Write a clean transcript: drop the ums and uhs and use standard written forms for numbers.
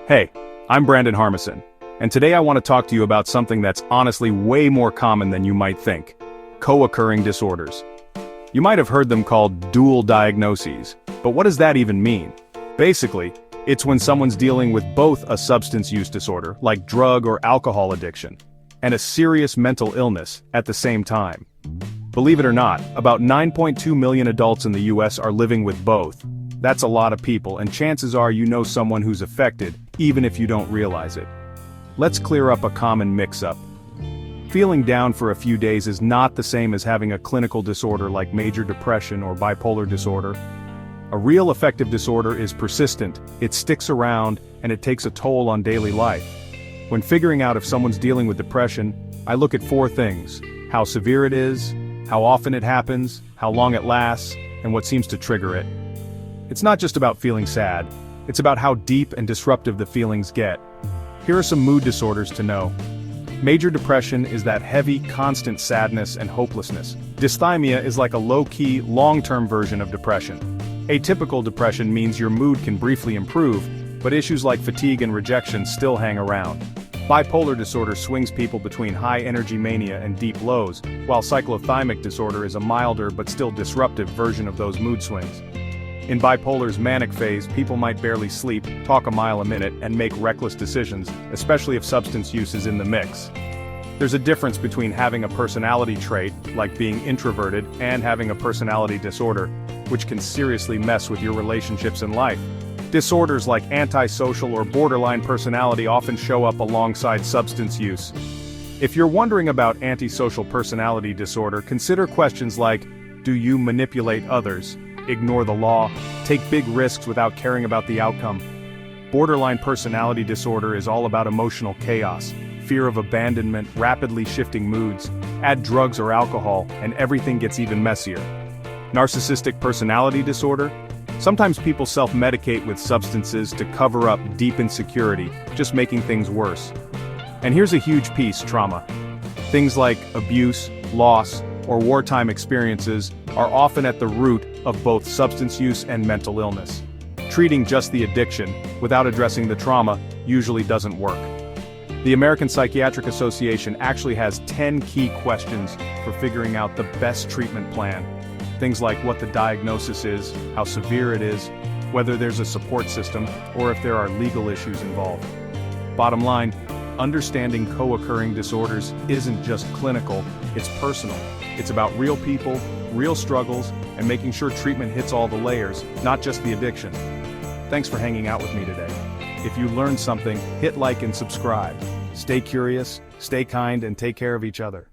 Hey, I'm Brandon Harmison, and today I want to talk to you about something that's honestly way more common than you might think: co-occurring disorders. You might have heard them called dual diagnoses, but what does that even mean? Basically, it's when someone's dealing with both a substance use disorder, like drug or alcohol addiction, and a serious mental illness at the same time. Believe it or not, about 9.2 million adults in the US are living with both. That's a lot of people, and chances are you know someone who's affected, even if you don't realize it. Let's clear up a common mix-up. Feeling down for a few days is not the same as having a clinical disorder like major depression or bipolar disorder. A real affective disorder is persistent, it sticks around, and it takes a toll on daily life. When figuring out if someone's dealing with depression, I look at four things: how severe it is, how often it happens, how long it lasts, and what seems to trigger it. It's not just about feeling sad, it's about how deep and disruptive the feelings get. Here are some mood disorders to know. Major depression is that heavy, constant sadness and hopelessness. Dysthymia is like a low-key, long-term version of depression. Atypical depression means your mood can briefly improve, but issues like fatigue and rejection still hang around. Bipolar disorder swings people between high-energy mania and deep lows, while cyclothymic disorder is a milder but still disruptive version of those mood swings. In bipolar's manic phase, people might barely sleep, talk a mile a minute, and make reckless decisions, especially if substance use is in the mix. There's a difference between having a personality trait, like being introverted, and having a personality disorder, which can seriously mess with your relationships in life. Disorders like antisocial or borderline personality often show up alongside substance use. If you're wondering about antisocial personality disorder, consider questions like: do you manipulate others, ignore the law, take big risks without caring about the outcome? Borderline personality disorder is all about emotional chaos, fear of abandonment, rapidly shifting moods. Add drugs or alcohol, and everything gets even messier. Narcissistic personality disorder? Sometimes people self-medicate with substances to cover up deep insecurity, just making things worse. And here's a huge piece: trauma. Things like abuse, loss, or wartime experiences are often at the root of both substance use and mental illness. Treating just the addiction, without addressing the trauma, usually doesn't work. The American Psychiatric Association actually has 10 key questions for figuring out the best treatment plan. Things like what the diagnosis is, how severe it is, whether there's a support system, or if there are legal issues involved. Bottom line, understanding co-occurring disorders isn't just clinical, it's personal. It's about real people, real struggles, and making sure treatment hits all the layers, not just the addiction. Thanks for hanging out with me today. If you learned something, hit like and subscribe. Stay curious, stay kind, and take care of each other.